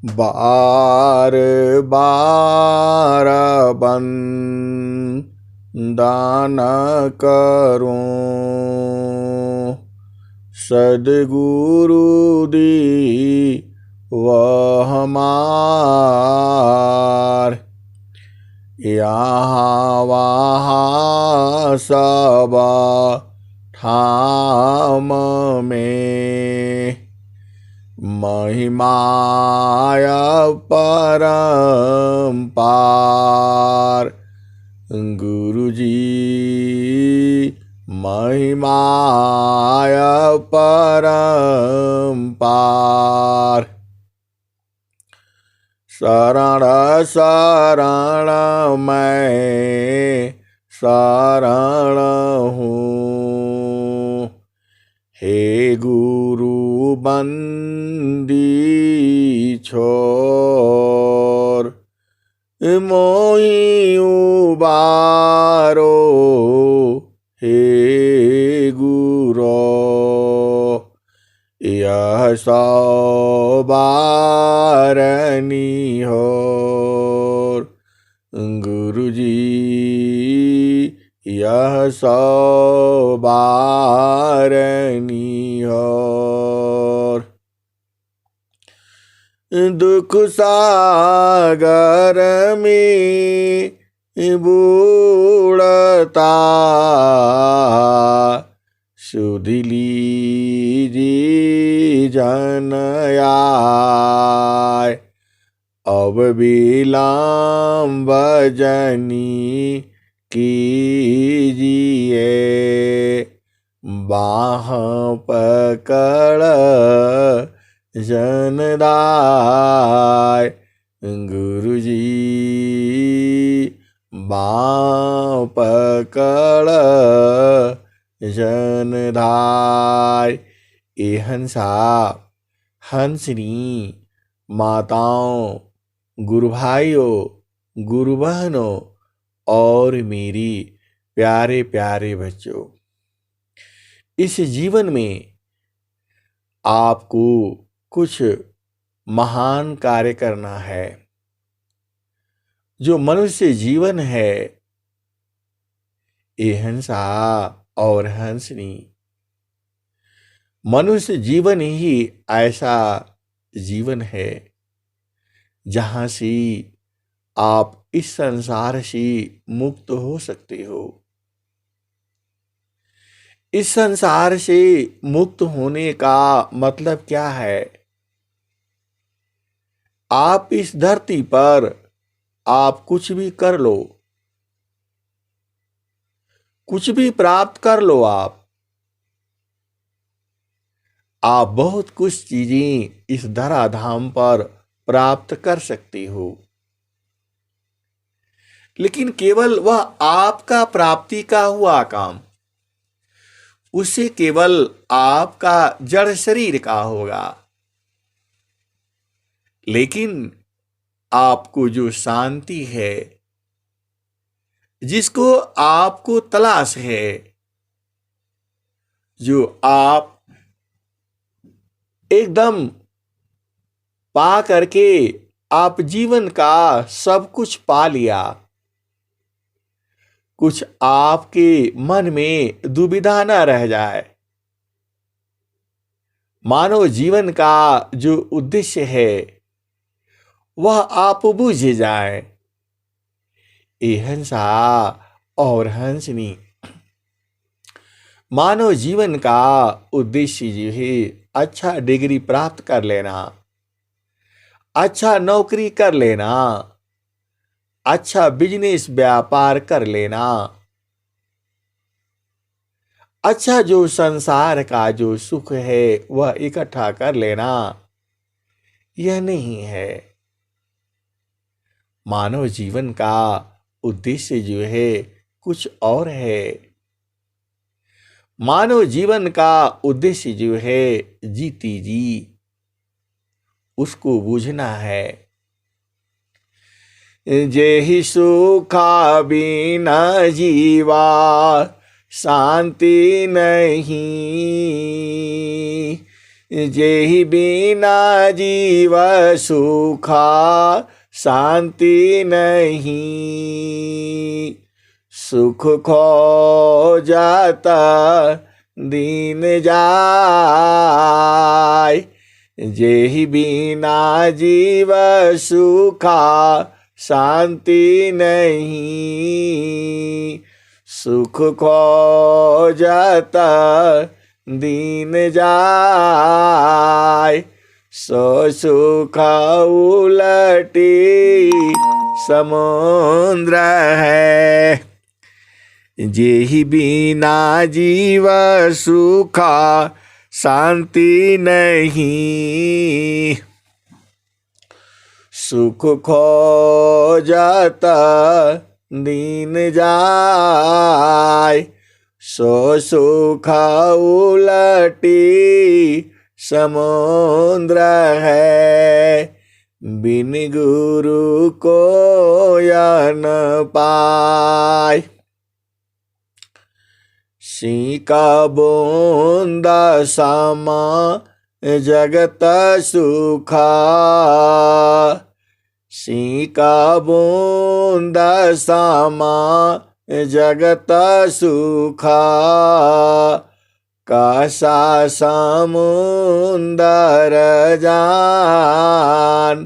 बार बार बंदन करूं, सद्गुरु दी वह हमार। यहाँ वहाँ सब ठाम में महिमाय परम्पार। गुरुजी महिमाय परम्पार। शरण शरण मैं शरण हूँ, हे गुरु बंदी छोर। मोहि उबारो हे गुरो, यह सौ बारनी होर। गुरुजी यह सौ बारनी होर। दुख सागर में बूढ़ता सुध लीजिए जन आए। अब विलंब जनी कीजिए, बाह पकड़ जनदाय। गुरुजी बाह पकड़ जनदाय। ए हंसा हंसनी माताओं, गुरु भाइयों, गुरु बहनों और मेरी प्यारे प्यारे बच्चों, इस जीवन में आपको कुछ महान कार्य करना है। जो मनुष्य जीवन है, ये हंसा और हंसनी, मनुष्य जीवन ही ऐसा जीवन है जहां से आप इस संसार से मुक्त हो सकते हो। इस संसार से मुक्त होने का मतलब क्या है? आप इस धरती पर आप कुछ भी कर लो, कुछ भी प्राप्त कर लो, आप बहुत कुछ चीजें इस धराधाम पर प्राप्त कर सकते हो, लेकिन केवल वह आपका प्राप्ति का हुआ काम, उससे केवल आपका जड़ शरीर का होगा। लेकिन आपको जो शांति है, जिसको आपको तलाश है, जो आप एकदम पा करके आप जीवन का सब कुछ पा लिया, कुछ आपके मन में दुविधा न रह जाए, मानव जीवन का जो उद्देश्य है वह आप बुझ जाए। ये हंसा और हंसनी, मानव जीवन का उद्देश्य जो है अच्छा डिग्री प्राप्त कर लेना, अच्छा नौकरी कर लेना, अच्छा बिजनेस व्यापार कर लेना, अच्छा जो संसार का जो सुख है वह इकट्ठा कर लेना, यह नहीं है। मानव जीवन का उद्देश्य जो है कुछ और है। मानव जीवन का उद्देश्य जो है जीती जी, उसको बूझना है। जेहि सुखा बिना जीवा शांति नहीं, जेहि बिना जीव सुखा शांति नहीं, सुख खो जाता दीन जाय। जेहि बिना जीव सुखा शांति नहीं, सुख खो जाता दीन जाय। सो सुख उलटी समुद्र है, जेहि बिना जीव सुखा शांति नहीं, सुख खो जाता दीन जाय। सो सुख उलटी समुद्र है, बिन गुरु को न पाय। सिंका बूंदा समा जगत सुखा, सिंका बूंदा समा जगत सुखा। कासा समुंदर जान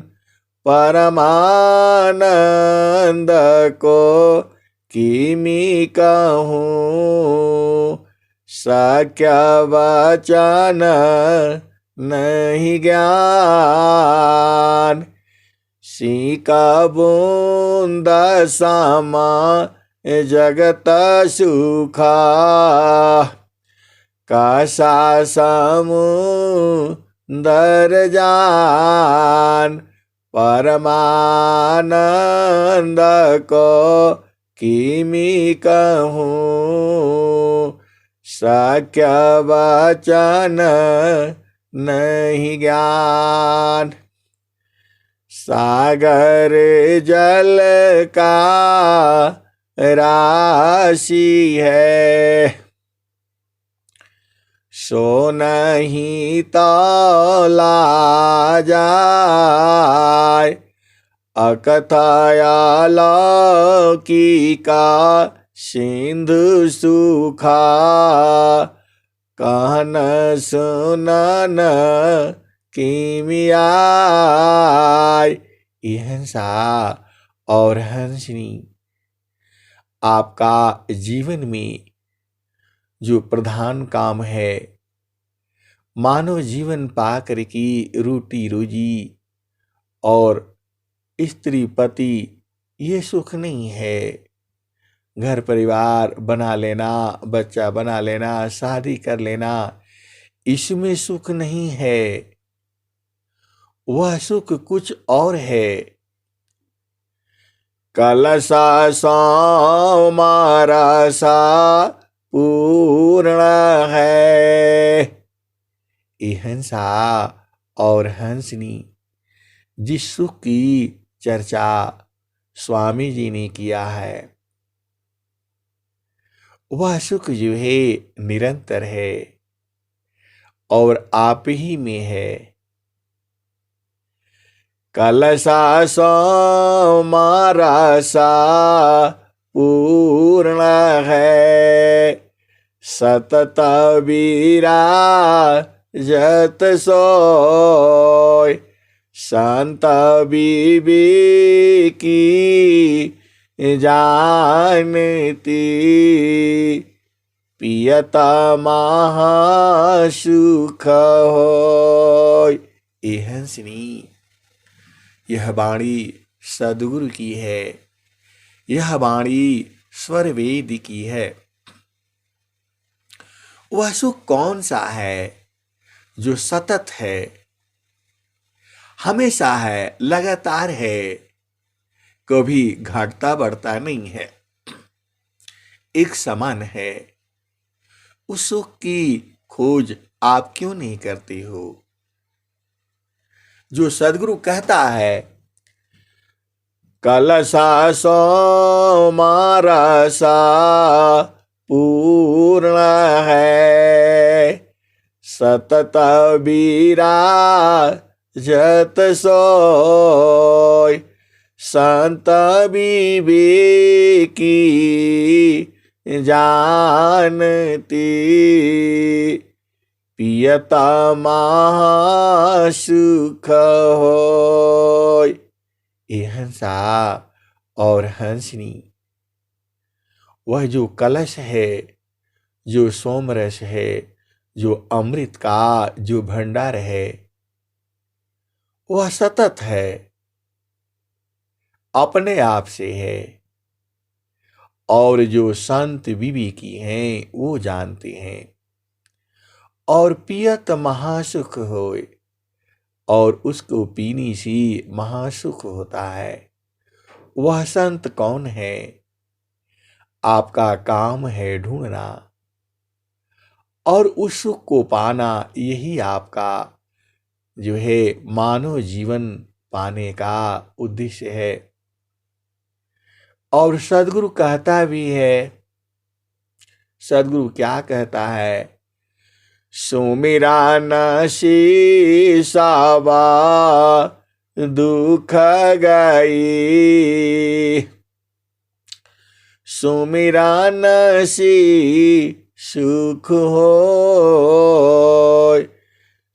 परमानंद को किमी कहूँ, सख्य वचन नहीं ज्ञान। सिंका बूंद समा जगत सुखा, कासा समुंदर जान परमानंद को किमी कहूँ, सख्य वचन नहीं ज्ञान। सागर जल का राशि है, सो नहीं तौला जाय। अकथाया लौकिका सिंधु सुखा, कहन सुनन किमियाय। हंसा और हंसनी, आपका जीवन में जो प्रधान काम है, मानव जीवन पाकर की रोटी रोजी और स्त्री पति, ये सुख नहीं है। घर परिवार बना लेना, बच्चा बना लेना, शादी कर लेना, इसमें सुख नहीं है। वह सुख कुछ और है। कलसा मारसा पूर्ण है। हंसा और हंसनी, जिस सुख की चर्चा स्वामी जी ने किया है, वह सुख जो है निरंतर है और आप ही में है। कलसा मारसा पूर्ण है, सतत विराजत सोय। संत बीबी की जानती, पियता महासुख होय। हंसनी, यह वाणी सद्गुरु की है, यह वाणी स्वरवेद की है। वह सुख कौन सा है जो सतत है, हमेशा है, लगातार है, कभी घटता बढ़ता नहीं है, एक समान है। उस सुख की खोज आप क्यों नहीं करते हो? जो सद्गुरु कहता है, कलसा मारसा पूर्ण है, सतत विराजत सोय संत विवेकी जानती पियत महासुख होय। ये हंसा और हंसनी वह जो कलश है, जो सोमरस है, जो अमृत का जो भंडार है, वह सतत है, अपने आप से है। और जो संत विवेकी हैं वो जानते हैं। और पियत महासुख होय, और उसको पीने से महासुख होता है। वह संत कौन है? आपका काम है ढूंढना, और उस सुख को पाना, यही आपका जो है मानव जीवन पाने का उद्देश्य है। और सदगुरु कहता भी है, सदगुरु क्या कहता है? सुमिरा न शीसावा दुख गई, सुमिरा न सी सुख होय,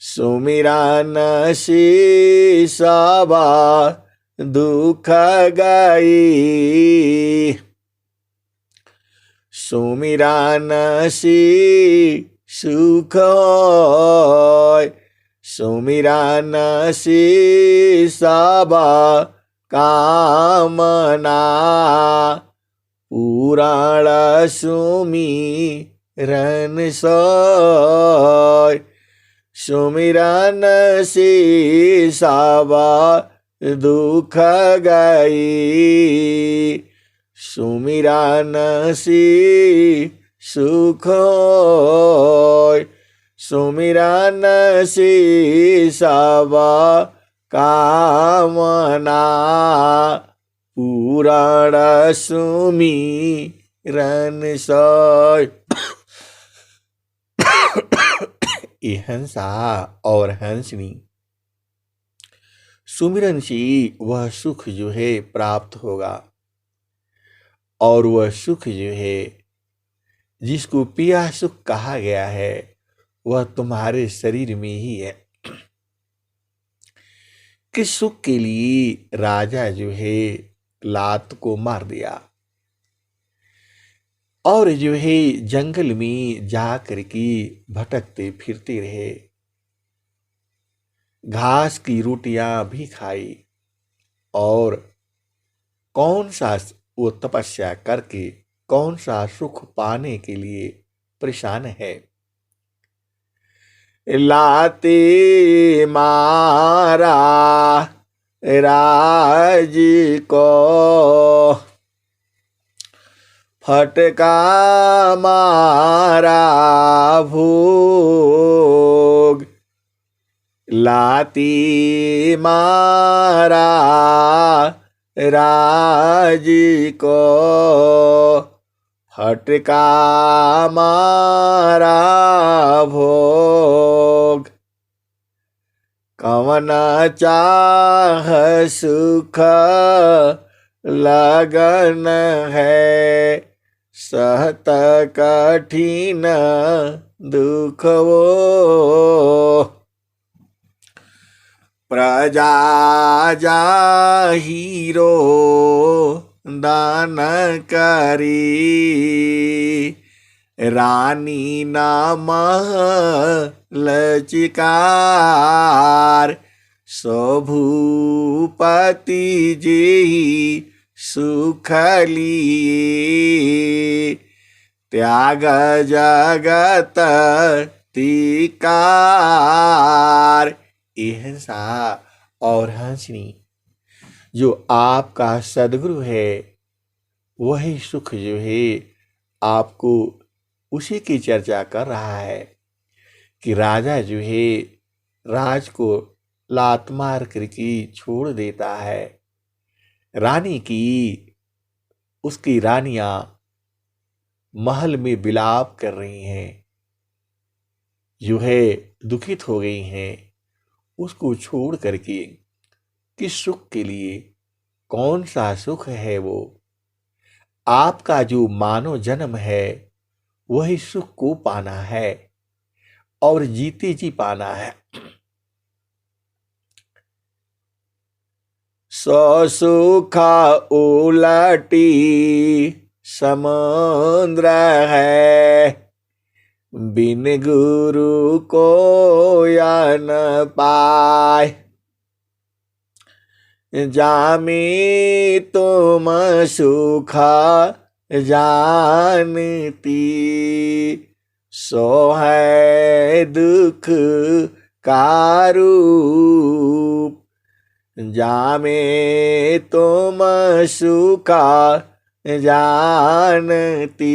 सुमिरा न शीसावा दुख गई, सुमिरा न सी सुख होय, सुमिरा न शीसावा कामना, पुराण सुमिरन सोय, सुमिरा न शीसावा दुख गई, सुमिरा न सी सुख होय, सुमिरा न शीसावा कामना, पुराण सुमिरन सोय। ये हंसा और हंसनी सुमिरन से वह सुख जो है प्राप्त होगा। और वह सुख जो है जिसको पिया सुख कहा गया है, वह तुम्हारे शरीर में ही है। किस सुख के लिए राजा जो है लात को मार दिया, और जो है जंगल में जाकर के भटकते फिरते रहे, घास की रोटियां भी खाई, और कौन सा वो तपस्या करके कौन सा सुख पाने के लिए परेशान है। लाते मारा राज को, फटका मारा भोग, लाती मारा राज को, फटका मारा भोग, कवन चाह सुख लगन है, सहत कठिन दुख वो, प्रजा जाहिरो दान करी, रानी नाम लचिकार, स्वभूपति जी सुख लिए, त्याग जगत तिकार। ये हंसा और हंसनी जो आपका सदगुरु है, वही सुख जो है आपको उसी की चर्चा कर रहा है कि राजा जो है राज को लात मार करके छोड़ देता है। रानी की उसकी रानियां महल में विलाप कर रही हैं, जो है दुखित हो गई हैं, उसको छोड़ करके किस सुख के लिए, कौन सा सुख है वो? आपका जो मानव जन्म है वही सुख को पाना है और जीते जी पाना है। सौ सुखा उलटी समुद्र है, बिन गुरु को या न पाए। जामी तुम सुखा जानती, सो है दुख का रूप। जामे तुम सुखा जानती,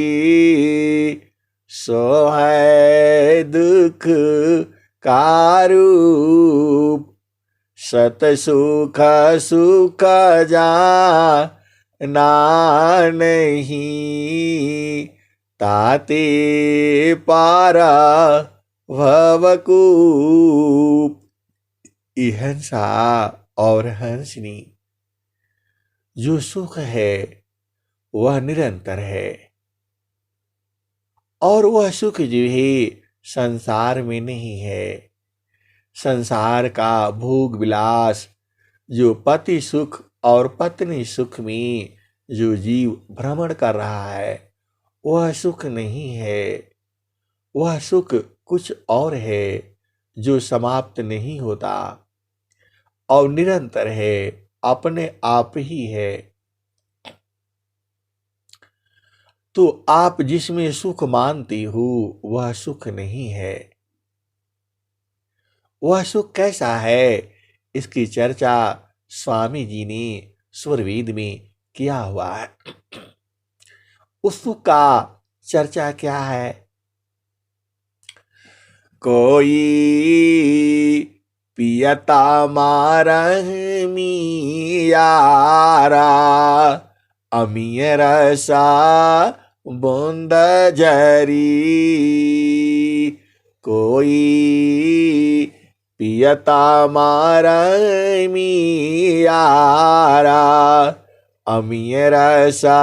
सो है दुख का रूप। सत सुख सुख जाना नहीं, ताते पारा भवकूप। हंसा और हंसनी, जो सुख है वह निरंतर है और वह सुख जो है संसार में नहीं है। संसार का भोग विलास, जो पति सुख और पत्नी सुख में जो जीव भ्रमण कर रहा है, वह सुख नहीं है। वह सुख कुछ और है जो समाप्त नहीं होता और निरंतर है, अपने आप ही है। तो आप जिसमें सुख मानती हो वह सुख नहीं है। वह सुख कैसा है, इसकी चर्चा स्वामी जी ने स्वरवेद में किया हुआ है। उस सुख का चर्चा क्या है? कोई पियता मारहमी यारा, अमीय रसा बूंद जरी। कोई पियता मारहमी यारा, अमीय रसा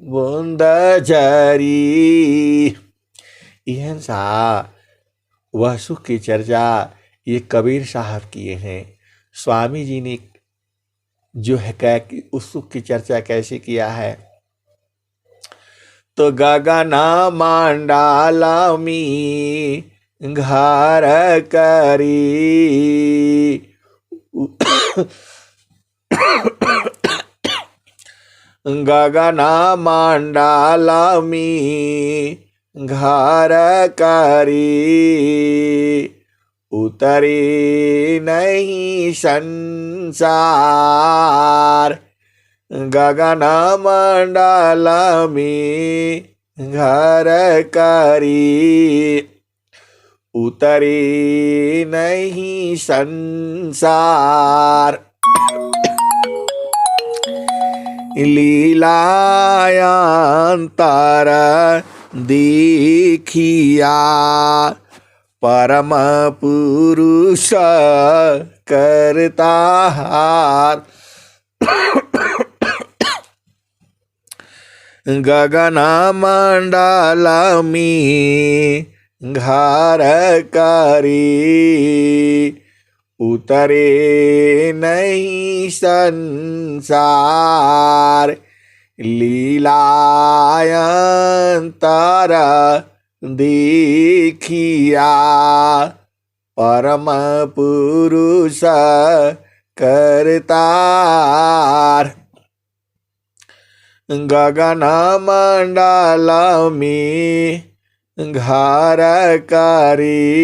बूंद जरी। यह सा वह सुख की चर्चा ये कबीर साहब किए हैं। स्वामी जी ने जो है उस सुख की चर्चा कैसे किया है? तो गगना मांडाला मी घर करी, गगना मांडाला मी घर करी, उतरे नहीं संसार। गगन मंडल में घर करी, उतरे नहीं संसार। लीलायांतर देखिया, परम पुरुष करता हार। गगन मंडल में घर करी, उतरे नहीं संसार। लीलायंतर देखिया, परम पुरुष करतार। गगन मंडल में घर करी,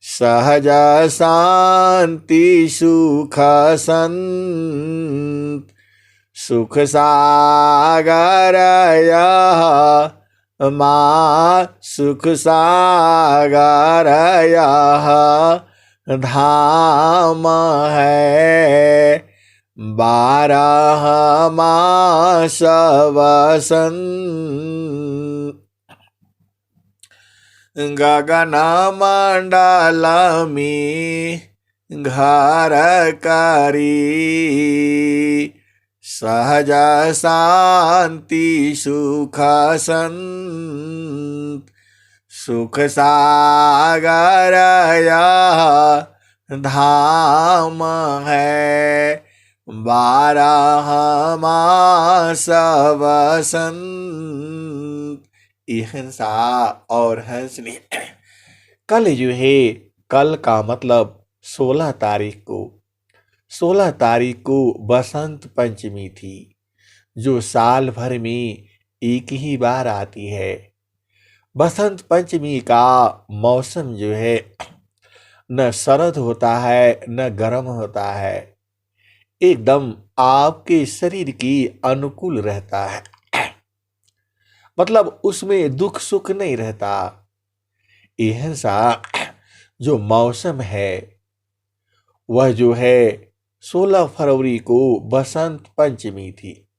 सहज शांति सुख संत। सुख सागर यह माँ, सुख सागर यह धाम है। 12 मास वसंत, गगन मंडलमी घर करी सहज शांति सुख संत सुख सागर यह धाम है 12 मास वसंत। हिंसा और हंसनी। कल जो है, कल का मतलब 16 तारीख को, 16 तारीख को बसंत पंचमी थी, जो साल भर में एक ही बार आती है। बसंत पंचमी का मौसम जो है न शरद होता है न गर्म होता है, एकदम आपके शरीर की अनुकूल रहता है। मतलब उसमें दुख सुख नहीं रहता। यह सा जो मौसम है वह जो है 16 फरवरी को बसंत पंचमी थी।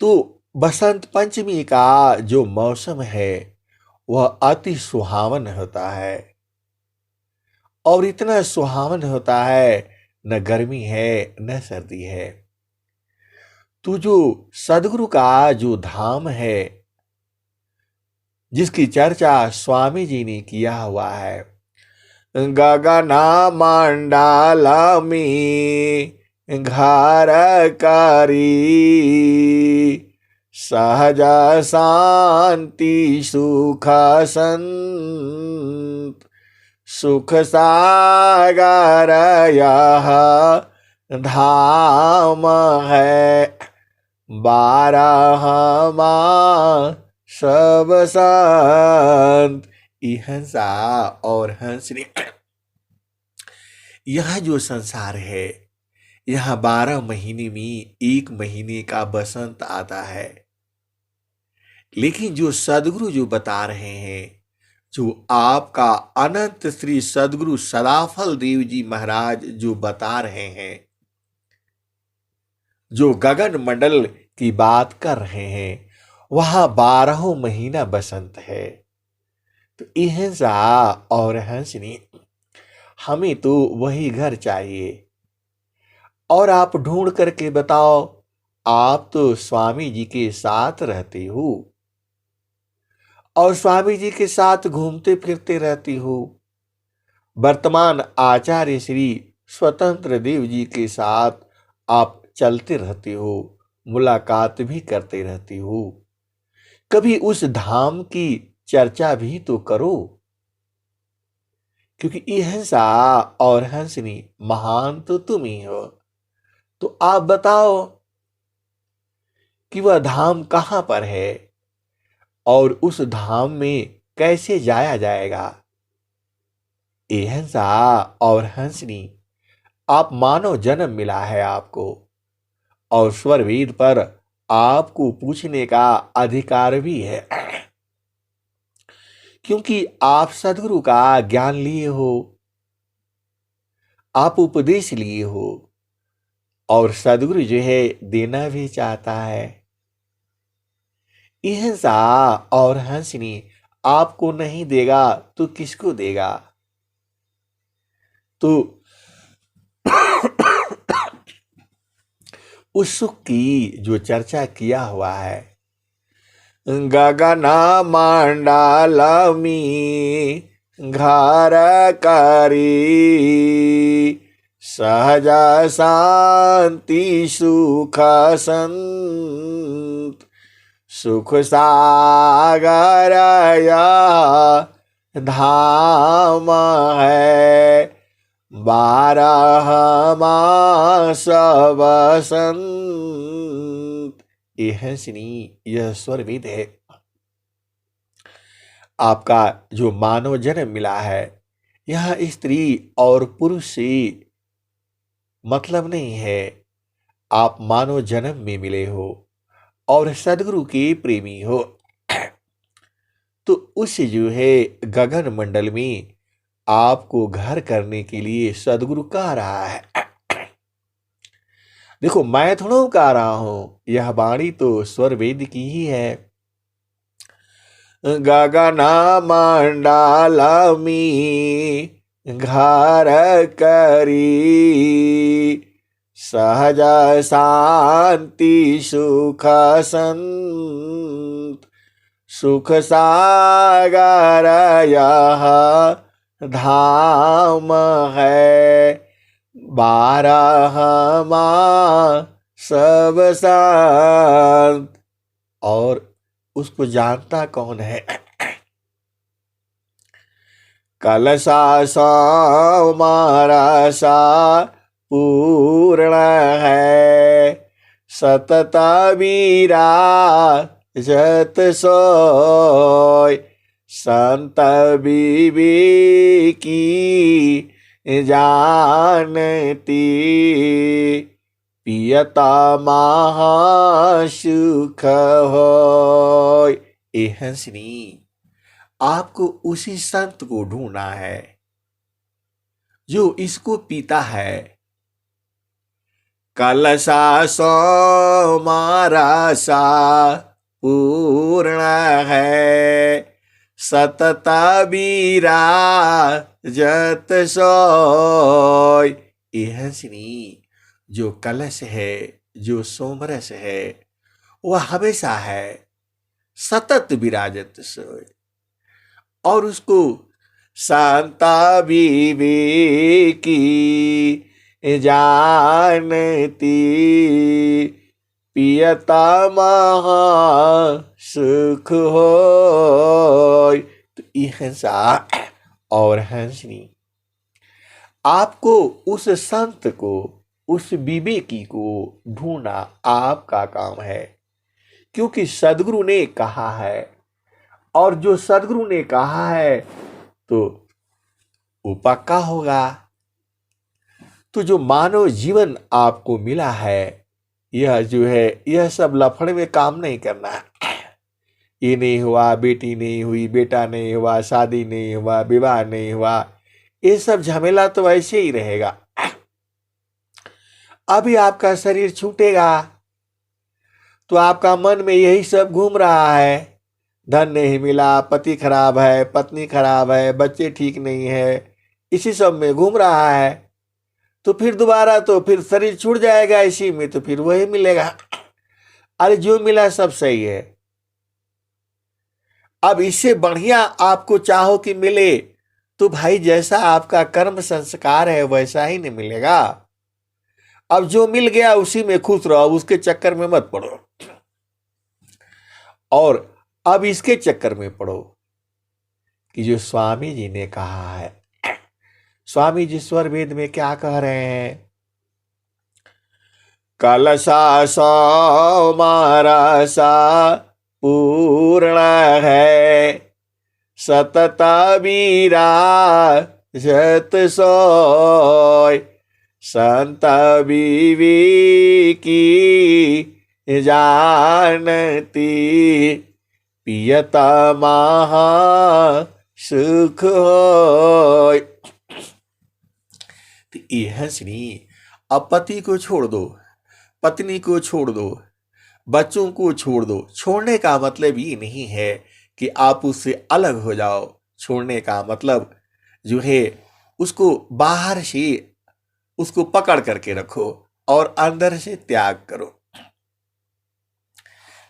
तो बसंत पंचमी का जो मौसम है वह अति सुहावन होता है, और इतना सुहावन होता है, न गर्मी है न सर्दी है। तो जो सदगुरु का जो धाम है, जिसकी चर्चा स्वामी जी ने किया हुआ है, गगना मंडलमी घर करी सहज शांति सुख संत सुख सागर यह धाम है 12 मास वसंत। हिंसा और हंसनी। यह जो संसार है, यह 12 महीने में एक महीने का बसंत आता है। लेकिन जो सदगुरु जो बता रहे हैं, जो आपका अनंत श्री सदगुरु सदाफल देव जी महाराज जो बता रहे हैं, जो गगन मंडल की बात कर रहे हैं, वहां 12 महीना बसंत है। तो हिंसा और हंसनी, हमें तो वही घर चाहिए। और आप ढूंढ करके बताओ, आप तो स्वामी जी के साथ रहते हो और स्वामी जी के साथ घूमते फिरते रहती हो। वर्तमान आचार्य श्री स्वतंत्र देव जी के साथ आप चलते रहते हो, मुलाकात भी करते रहती हो। कभी उस धाम की चर्चा भी तो करो, क्योंकि हिंसा और हंसनी महान तो तुम ही हो। तो आप बताओ कि वह धाम कहां पर है और उस धाम में कैसे जाया जाएगा। हिंसा और हंसनी, आप मानव जन्म मिला है आपको, और स्वर वेद पर आपको पूछने का अधिकार भी है, क्योंकि आप सदगुरु का ज्ञान लिए हो, आप उपदेश लिए हो, और सदगुरु जो है देना भी चाहता है। हिंसा और हंसनी आपको नहीं देगा तो किसको देगा। तो उस सुख की जो चर्चा किया हुआ है, गगन मंडलमी घर करी सहज शांति सुख संत सुख सागर यह धाम है 12 मास वसंत। हंसनी, यह स्वर वेद है। आपका जो मानव जन्म मिला है, यह स्त्री और पुरुष से मतलब नहीं है। आप मानव जन्म में मिले हो और सदगुरु के प्रेमी हो। तो उस जो है गगन मंडल में आपको घर करने के लिए सदगुरु कह रहा है। देखो, मैं थोड़ा कह रहा हूं, यह वाणी तो स्वर वेद की ही है। गगन मंडलमी घर करी, सहज शांति सुख संत सुख सागर यह धाम है, 12 माह सब शांत। और उसको जानता कौन है? कलसा सोमरसा पूर्ण है, सतत विराजत सोय, संत विवेकी जानती, पियता महासुख होय। ए हंसनी, आपको उसी संत को ढूंढना है जो इसको पीता है। कलसा सोमरसा पूर्ण है, सतत विराजत सोय। ए हंसनी, जो कलश है, जो सोमरस है, वह हमेशा है, सतत विराजत सोय। और उसको शांता विवेकी जानती, पियता महा सुख होय। तो ये हंसा और हंसनी, आपको उस संत को, उस विवेकी को ढूंढना आपका काम है, क्योंकि सदगुरु ने कहा है। और जो सदगुरु ने कहा है तो वो पक्का होगा। तो जो मानव जीवन आपको मिला है, यह जो है, यह सब लफड़े में काम नहीं करना है। ये नहीं हुआ, बेटी नहीं हुई, बेटा नहीं हुआ, शादी नहीं हुआ, विवाह नहीं हुआ, ये सब झमेला तो ऐसे ही रहेगा। अभी आपका शरीर छूटेगा तो आपका मन में यही सब घूम रहा है, धन नहीं मिला, पति खराब है, पत्नी खराब है, बच्चे ठीक नहीं है, इसी सब में घूम रहा है। तो फिर दोबारा तो फिर शरीर छूट जाएगा इसी में, तो फिर वही मिलेगा। अरे जो मिला सब सही है। अब इससे बढ़िया आपको चाहो कि मिले, तो भाई जैसा आपका कर्म संस्कार है वैसा ही नहीं मिलेगा। अब जो मिल गया उसी में खुश रहो, उसके चक्कर में मत पड़ो। और अब इसके चक्कर में पड़ो कि जो स्वामी जी ने कहा है। स्वामी जी स्वर वेद में क्या कह रहे हैं? कलसा सोमरसा पूर्ण है, सतत विराजत सोय, संत विवेकी जानती, पियता महा सुख होय। तो ये हंसनी, अब पति को छोड़ दो, पत्नी को छोड़ दो, बच्चों को छोड़ दो। छोड़ने का मतलब ये नहीं है कि आप उससे अलग हो जाओ। छोड़ने का मतलब जो है, उसको बाहर से उसको पकड़ करके रखो और अंदर से त्याग करो।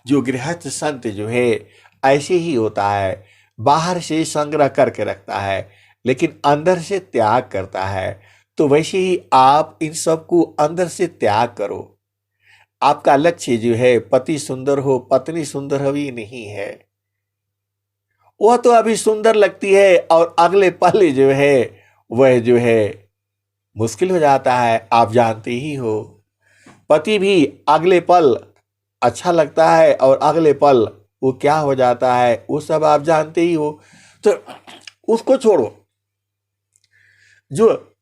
जो गृहस्थ संत जो है ऐसे ही होता है, बाहर से संग्रह करके रखता है लेकिन अंदर से त्याग करता है। तो वैसे ही आप इन सब को अंदर से त्याग करो। आपका लक्ष्य जो है पति सुंदर हो, पत्नी सुंदर हो, ये नहीं है। वह तो अभी सुंदर लगती है और अगले पल जो है वह जो है मुश्किल हो जाता है। आप जानते ही हो, पति भी अगले पल अच्छा लगता है और अगले पल वो क्या हो जाता है, वो सब आप जानते ही हो। तो उसको छोड़ो। जो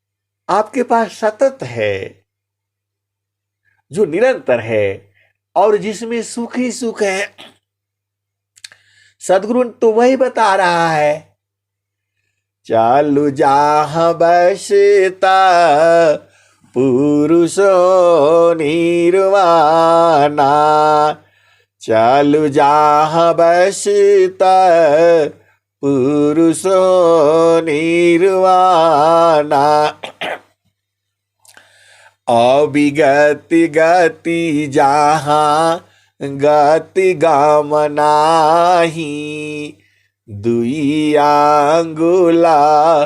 आपके पास सतत है, जो निरंतर है और जिसमें सुख ही सुख है, सदगुरु तो वही बता रहा है। चालू जहां बसता पुरुषो निर्वाणा, चलु जहाँ बसत पुरुषो निर्वाणा। अविगति गति जहाँ गति गम नाही। दुई अंगुला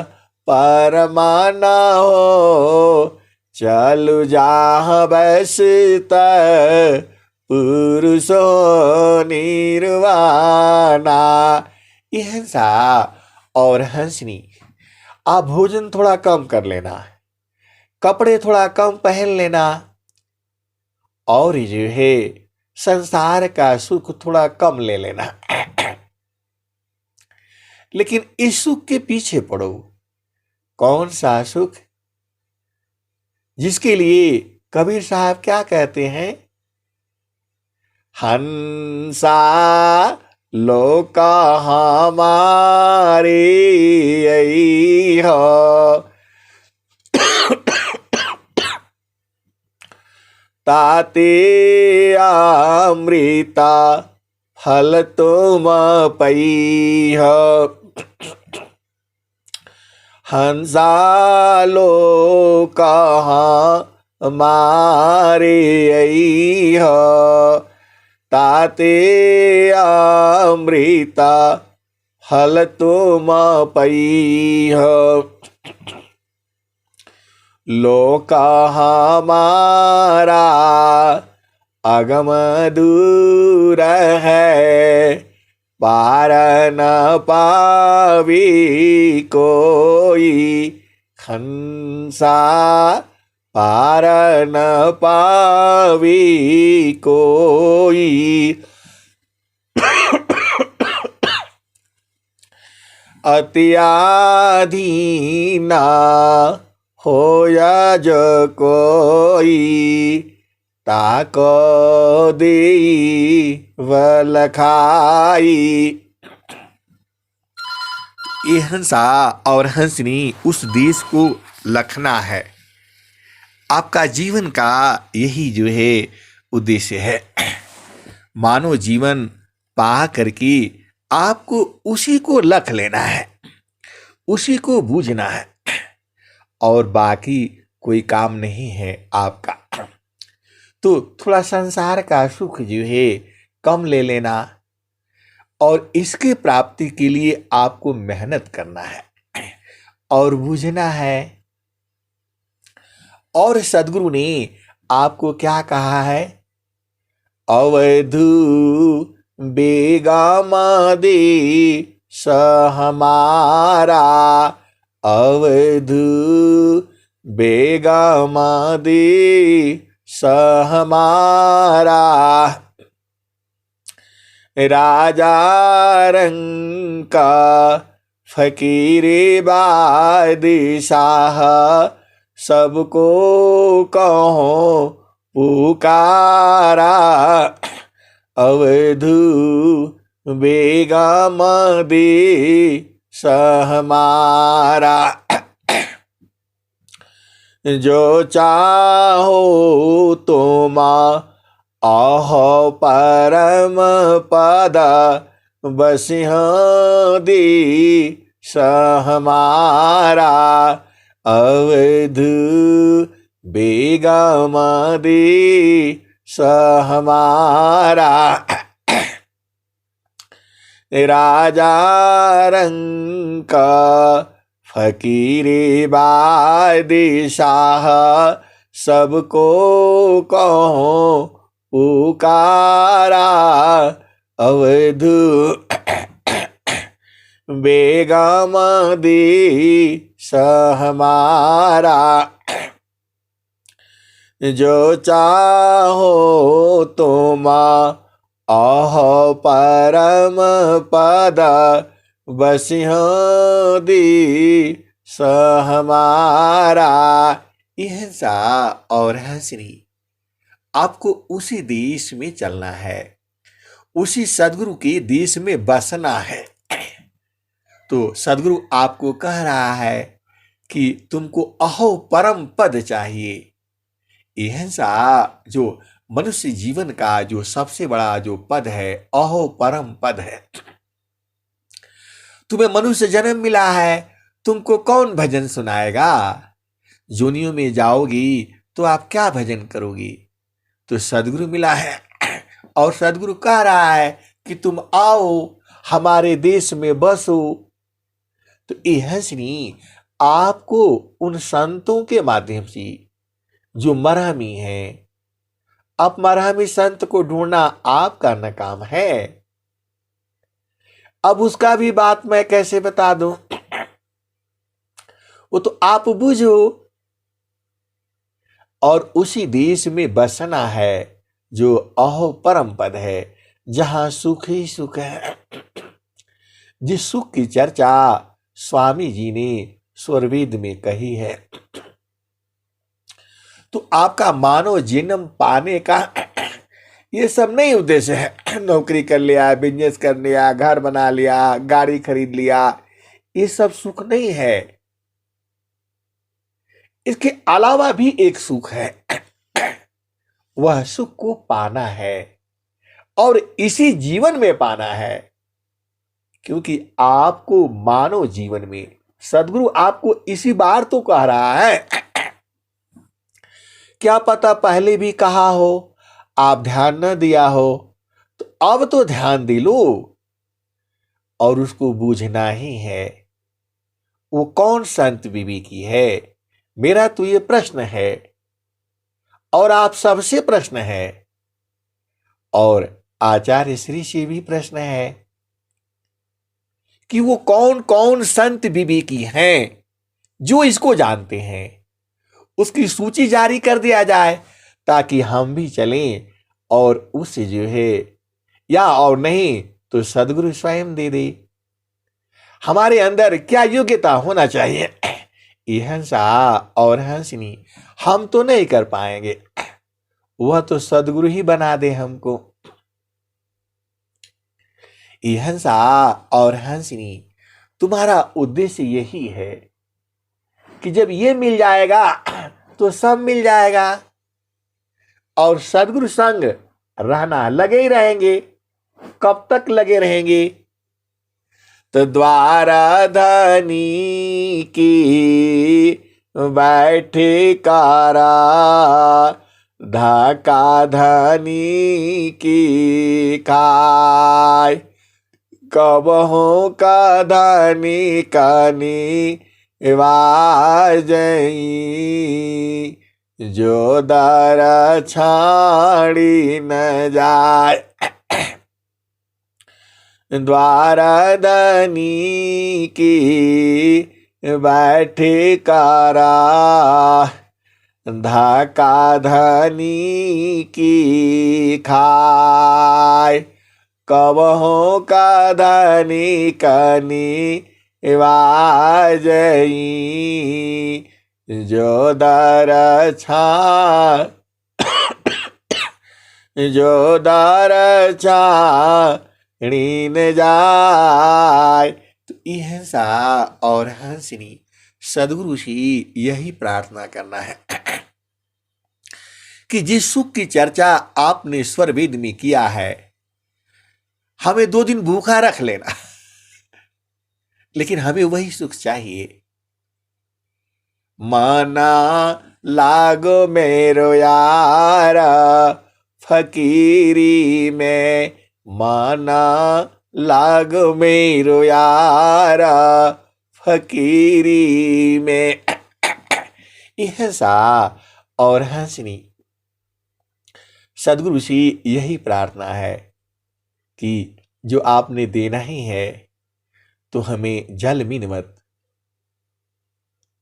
परमाना हो। चलु जहाँ बसत पुरुषो निर्वाणा। ये हंसा और हंसनी, आप भोजन थोड़ा कम कर लेना, कपड़े थोड़ा कम पहन लेना, और जो है संसार का सुख थोड़ा कम ले लेना। लेकिन इस सुख के पीछे पड़ो। कौन सा सुख? जिसके लिए कबीर साहब क्या कहते हैं? हंसा लोक हमारे यही हो। ताते अमृता फल तुम पई हो। हंसा लोक हमारे यही हो। ताते अमृता फल तुम पई हो। लोक हमारा अगम दूर है। पार न पावी कोई। हंसा पार न पावी कोई। अत्याधीना होया जो कोई। ताको देई वल खाई। ये हंसा और हंसनी उस देश को लखना है। आपका जीवन का यही जो है उद्देश्य है। मानव जीवन पा करके आपको उसी को लख लेना है, उसी को बूझना है, और बाकी कोई काम नहीं है आपका। तो थोड़ा संसार का सुख जो है कम ले लेना, और इसके प्राप्ति के लिए आपको मेहनत करना है और बूझना है। और सद्गुरु ने आपको क्या कहा है? अवधू बेगामादे सहमारा। अवधू बेगामादे सहमारा। राजा रंका फकीरे बादशाह। सबको कहो पुकारा। अवधू बेगामादे सहमारा। जो चाहो तुम आहो परम पद। बसिह दी सहमारा। अवधू बेगामादे सहमारा। राजा रंका फकीरे बादशाह। सबको कहो पुकारा। अवधू बेगामादे सहमारा। जो चाहो तुम आहो परम पद। बसिह दी सहमारा। यह सा और हंसनी, आपको उसी देश में चलना है, उसी सद्गुरु के देश में बसना है। तो सद्गुरु आपको कह रहा है कि तुमको अहो परम पद चाहिए। यह सा जो मनुष्य जीवन का जो सबसे बड़ा जो पद है, अहो परम पद है। तुम्हें मनुष्य जन्म मिला है, तुमको कौन भजन सुनाएगा? जोनियों में जाओगी तो आप क्या भजन करोगी? तो सदगुरु मिला है और सदगुरु कह रहा है कि तुम आओ हमारे देश में बसो। तो ये हंसनी आपको उन संतों के माध्यम से जो मरहमी हैं, अब मरहमी संत को ढूंढना आपका न काम है। अब उसका भी बात मैं कैसे बता दूं, वो तो आप बुझो। और उसी देश में बसना है जो अहो परम पद है, जहां सुख ही सुख है। जिस सुख की चर्चा स्वामी जी ने स्वरवेद में कही है। तो आपका मानव जन्म पाने का ये सब नहीं उद्देश्य है। नौकरी कर लिया, बिजनेस कर लिया, घर बना लिया, गाड़ी खरीद लिया, ये सब सुख नहीं है। इसके अलावा भी एक सुख है, वह सुख को पाना है और इसी जीवन में पाना है। क्योंकि आपको मानव जीवन में सदगुरु आपको इसी बार तो कह रहा है। क्या पता पहले भी कहा हो, आप ध्यान न दिया हो, तो अब तो ध्यान दे लो और उसको बूझना ही है। वो कौन संत विवेकी है? मेरा तो ये प्रश्न है और आप सबसे प्रश्न है और आचार्य श्री से भी प्रश्न है कि वो कौन कौन संत विवेकी हैं जो इसको जानते हैं। उसकी सूची जारी कर दिया जाए ताकि हम भी चलें और उससे जो है, या और नहीं तो सदगुरु स्वयं दे दे। हमारे अंदर क्या योग्यता होना चाहिए, ये हंसा और हंसनी हम तो नहीं कर पाएंगे, वह तो सदगुरु ही बना दे हमको। ये हंसा और हंसनी तुम्हारा उद्देश्य यही है कि जब ये मिल जाएगा तो सब मिल जाएगा और सदगुरु संग रहना लगे ही रहेंगे। कब तक लगे रहेंगे? तो द्वारा धनी की बैठे कारा, धाका धनी की खाय, कब हो का धनी कनी वाजई, जो दर छाड़ी न जाए। द्वारा धनी की बैठे कारा, धाका धनी की खाय, कब हो का धनी कनी वाजई, जो दर जो दर छाड़ी न जाए। तो यह सा और हंसनी सदगुरु से यही प्रार्थना करना है कि जिस सुख की चर्चा आपने स्वरवेद में किया है, हमें 2 दिन भूखा रख लेना, लेकिन हमें वही सुख चाहिए। माना लागो मेरो यार फकीरी में, माना लागो मेरो यार फकीरी में। यह सा और हंसनी सदगुरु से यही प्रार्थना है कि जो आपने देना ही है तो हमें जल मिन मत।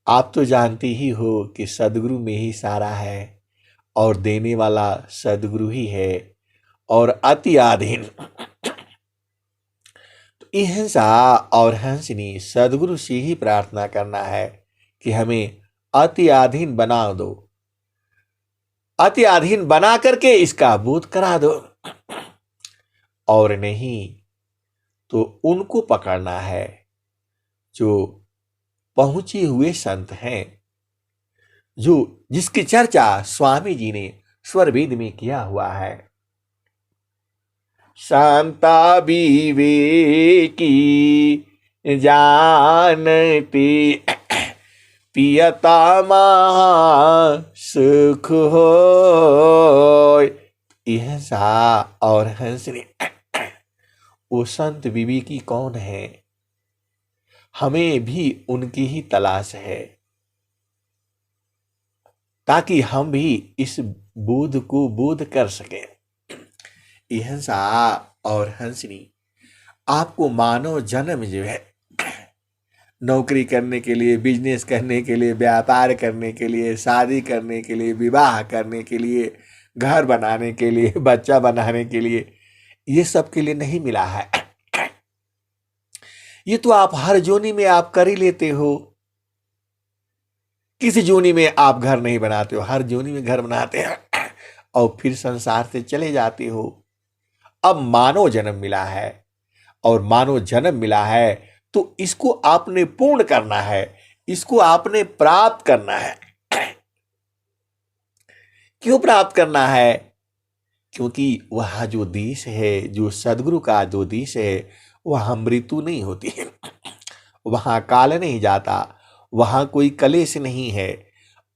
आप तो जानते ही हो कि सदगुरु में ही सारा है और देने वाला सदगुरु ही है और अति आधीन। तो हिंसा और हंसनी सदगुरु से ही प्रार्थना करना है कि हमें अति आधीन बना दो, अति अधीन बना करके इसका बोध करा दो, और नहीं तो उनको पकड़ना है जो पहुंचे हुए संत हैं, जो जिसकी चर्चा स्वामी जी ने स्वर वेद में किया हुआ है। शांता विवेकी जानती पियता महा सुख होय। अहिंसा और हंसनी, वो संत विवेकी कौन है? हमें भी उनकी ही तलाश है, ताकि हम भी इस बोध को बोध कर सकें। अहिंसा और हंसनी आपको मानव जन्म जो है, नौकरी करने के लिए, बिजनेस करने के लिए, व्यापार करने के लिए, शादी करने के लिए, विवाह करने के लिए, घर बनाने के लिए, बच्चा बनाने के लिए, ये सब के लिए नहीं मिला है। ये तो आप हर जोनी में आप कर ही लेते हो। किसी जोनी में आप घर नहीं बनाते हो, हर जोनी में घर बनाते हैं और फिर संसार से चले जाते हो। अब मानव जन्म मिला है, और मानव जन्म मिला है तो इसको आपने पूर्ण करना है, इसको आपने प्राप्त करना है। क्यों प्राप्त करना है? क्योंकि वह जो देश है, जो सदगुरु का जो देश है, वहां मृत्यु नहीं होती है, वहां काल नहीं जाता, वहां कोई कलेश नहीं है,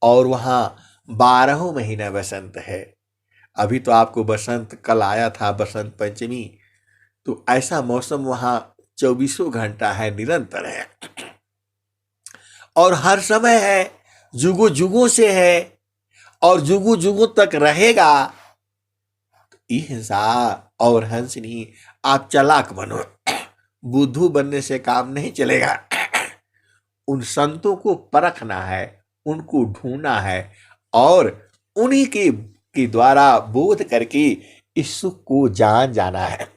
और वहां 12 महीना बसंत है। अभी तो आपको बसंत कल आया था, बसंत पंचमी, तो ऐसा मौसम वहां 24 घंटा है, निरंतर है, और हर समय है, जुगों जुगों से है, और जुगों जुगों तक रहेगा। अहिंसा और हंसनी, आप चालाक बनो, बुद्धू बनने से काम नहीं चलेगा। उन संतों को परखना है, उनको ढूंढना है, और उन्हीं के द्वारा बोध करके इस सुख को जान जाना है।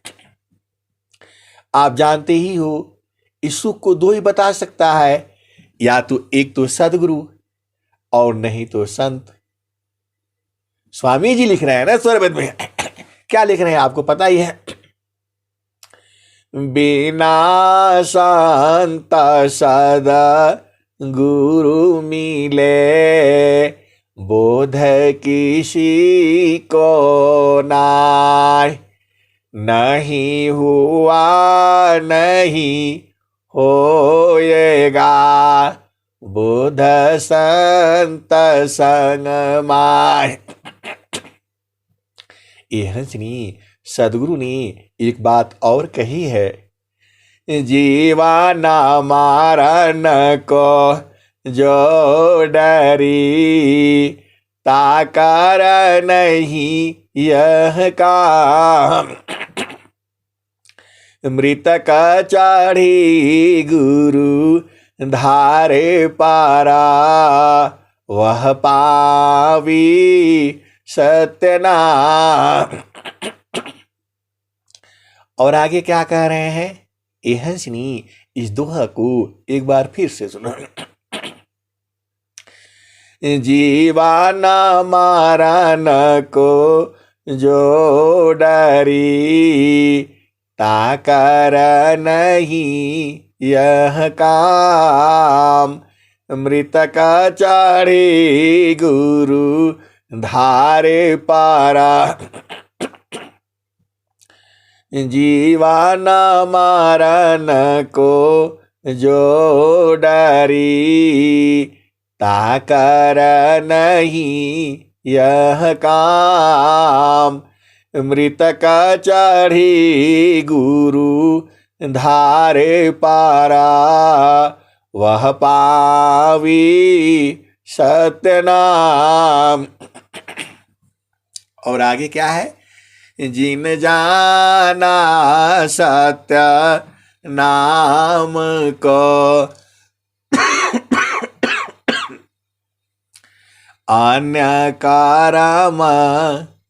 आप जानते ही हो, इस सुख को दो ही बता सकता है, या तो एक तो सदगुरु और नहीं तो संत। स्वामी जी लिख रहे हैं ना स्वरवेद में, क्या लिख रहे हैं आपको पता ही है। बिना संत सदा गुरु मिले, बोध किसी को नाय। नहीं हुआ नहीं होएगा, बोध संत संग माय। हंसनी, सदगुरु ने एक बात और कही है, जीवन मारन को जो डरी, ताकर नहीं यह काम। मृतक चढ़ी गुरु धारे पारा, वह पावी सत्यनाम। और आगे क्या कह रहे हैं? हंसनी, इस दोहा को एक बार फिर से सुनो। जीवन मारन को जो डरी, ताकर नहीं यह काम। मृतक चढ़ी गुरु धारे पारा, जीवन मारन को जो डरी, ताकर नहीं यह काम। मृतक चढ़ी गुरु धारे पारा, वह पावी सत्यनाम। और आगे क्या है? जिन जाना सत्य नाम को, अन्य कर्म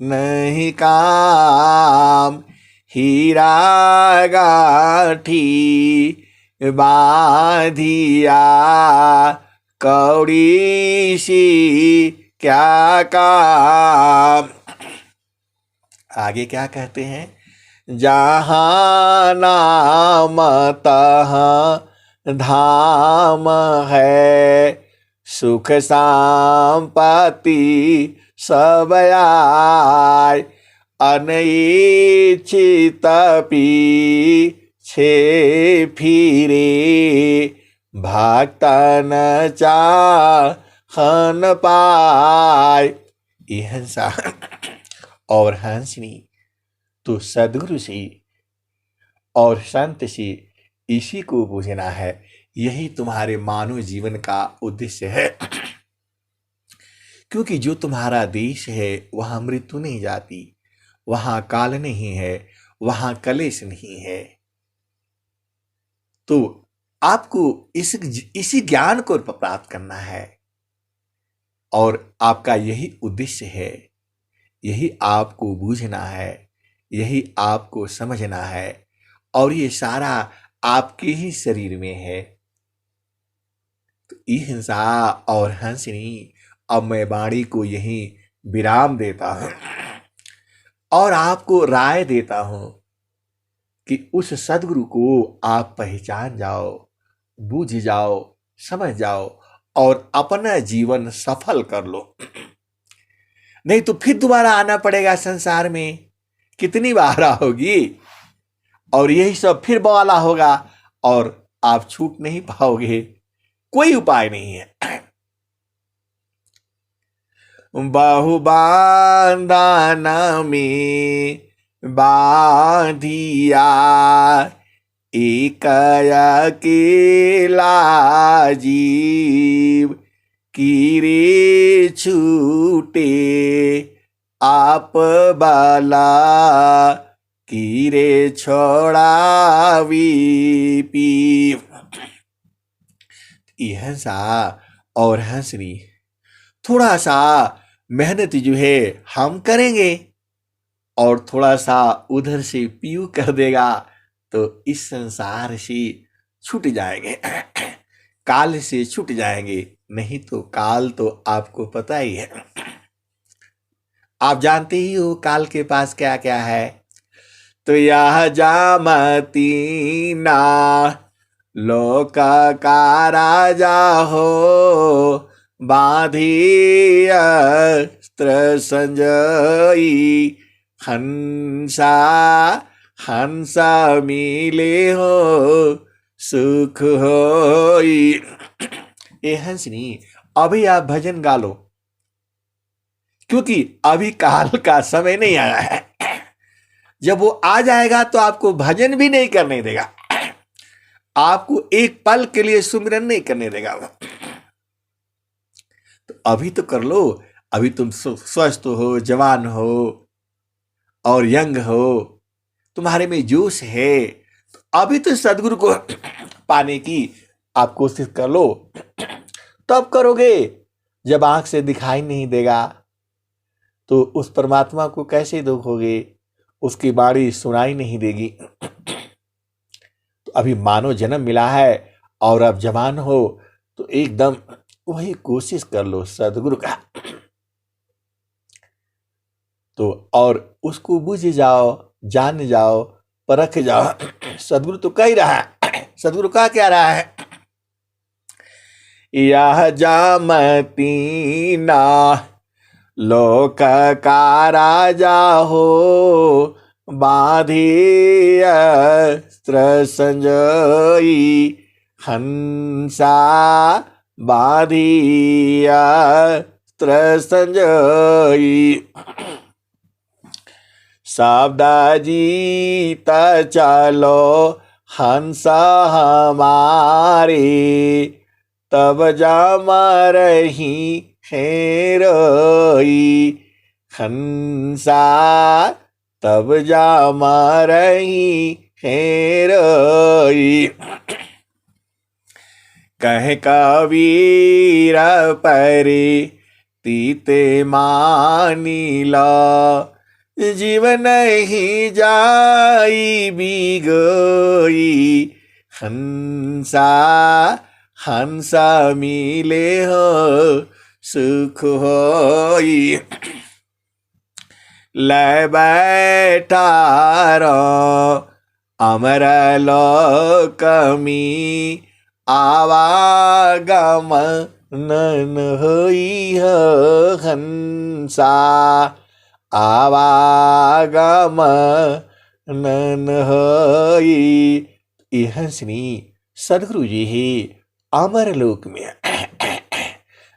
नहीं काम। हीरा गाठी बांधिया, कौड़ी सी क्या काम। आगे क्या कहते हैं? जहाँ नाम तहाँ धाम है, सुख संपत्ति सब आय, अनइच्छित पीछे फिरे, भक्तन चाहन पाय। ये हंसा और हंसनी तो सदगुरु से और संत से इसी को पूछना है। यही तुम्हारे मानव जीवन का उद्देश्य है। क्योंकि जो तुम्हारा देश है वहां मृत्यु नहीं जाती, वहां काल नहीं है, वहां कलेश नहीं है। तो आपको इसी ज्ञान को प्राप्त करना है और आपका यही उद्देश्य है, यही आपको बूझना है, यही आपको समझना है और ये सारा आपके ही शरीर में है। तो हिंसा और हंसनी, अब मैं वाणी को यही विराम देता हूं और आपको राय देता हूं कि उस सदगुरु को आप पहचान जाओ, बूझ जाओ, समझ जाओ और अपना जीवन सफल कर लो। नहीं तो फिर दोबारा आना पड़ेगा संसार में, कितनी बार आओगी और यही सब फिर बवाला होगा और आप छूट नहीं पाओगे। कोई उपाय नहीं है। बहु बांधन में बांधिया, एक अकेला जीव, कीरे छूटे आप बाला, कीरे छोड़ावी पीव। ये हंसा और हंसनी थोड़ा सा मेहनत जो है हम करेंगे और थोड़ा सा उधर से पीयू कर देगा तो इस संसार से छूट जाएंगे, काल से छूट जाएंगे। नहीं तो काल तो आपको पता ही है, आप जानते ही हो काल के पास क्या क्या है। तो यह जामती ना लोक का राजा हो, बांधी अस्त्र संजयी, हंसा हंसा मिले हो सुख होई। ये हंसनी अभी आप भजन गा लो, क्योंकि अभी काल का समय नहीं आया है। जब वो आ जाएगा तो आपको भजन भी नहीं करने देगा, आपको एक पल के लिए सुमिरन नहीं करने देगा। तो अभी तो कर लो, अभी तुम स्वस्थ हो, जवान हो और यंग हो, तुम्हारे में जोश है, तो अभी तो सदगुरु को पाने की आप कोशिश कर लो। तब करोगे जब आंख से दिखाई नहीं देगा तो उस परमात्मा को कैसे देखोगे, उसकी वाणी सुनाई नहीं देगी। तो अभी मानव जन्म मिला है और अब जवान हो तो एकदम वही कोशिश कर लो सदगुरु का, तो और उसको बुझ जाओ, जान जाओ, परख जाओ। सदगुरु तो कह ही रहा है, सदगुरु का क्या रहा है, यह जामती ना लोक का राजा हो, बांधी अस्त्र संजयी, हंसा बांधी अस्त्र संजयी। शब्द जीत चलो हंस हमारे, तब जमरही हेरोई, हंसा तब जमरही हेरोई। कह कबीर परे तीते मानी ला, जीवन ही जाई बिगोई, हंसा हंसा मिले हो सुख होई। ले बैठा रो अमर लोक में, आवागम नन होई हंसा, आवागम नन होई। ये हंसनी सदगुरु जी ही अमरलोक में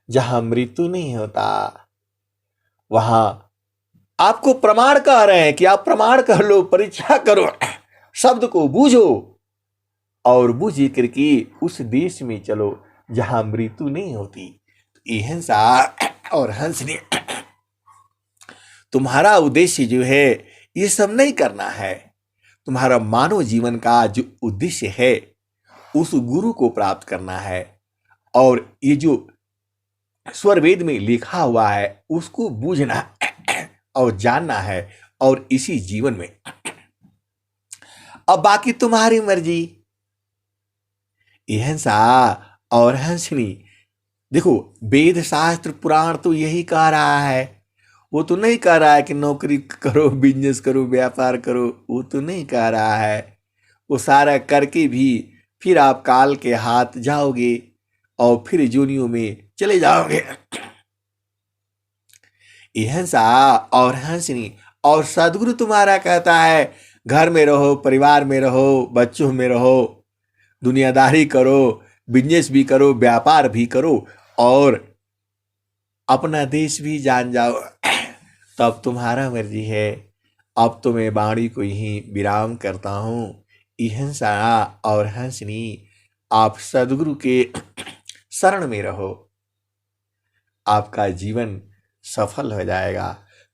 जहां मृत्यु नहीं होता, वहां आपको प्रमाण कह रहे हैं कि आप प्रमाण कर लो, परीक्षा करो, शब्द को बूझो और बूझ करके उस देश में चलो जहां मृत्यु नहीं होती। ये हिंसा और हंसने तुम्हारा उद्देश्य जो है ये सब नहीं करना है। तुम्हारा मानव जीवन का जो उद्देश्य है उस गुरु को प्राप्त करना है, और ये जो स्वर वेद में लिखा हुआ है उसको बूझना और जानना है, और इसी जीवन में अब बाकी तुम्हारी मर्जी। हिंसा और हंसनी, देखो वेद शास्त्र पुराण तो यही कह रहा है, वो तो नहीं कह रहा है कि नौकरी करो, बिजनेस करो, व्यापार करो, वो तो नहीं कह रहा है। वो सारा करके भी फिर आप काल के हाथ जाओगे और फिर जोनियों में चले जाओगे। हिंसा और हंसनी, और सदगुरु तुम्हारा कहता है घर में रहो, परिवार में रहो, बच्चों में रहो, दुनियादारी करो, बिजनेस भी करो, व्यापार भी करो, और अपना देश भी जान जाओ, तब तुम्हारा मर्जी है। अब तो मैं वाणी को ही विराम करता हूँ। हिंसा और हंसनी, आप सदगुरु के शरण में रहो, आपका जीवन सफल हो जाएगा।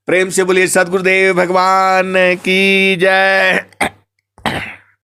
प्रेम से बोलिए सदगुरुदेव भगवान की जय।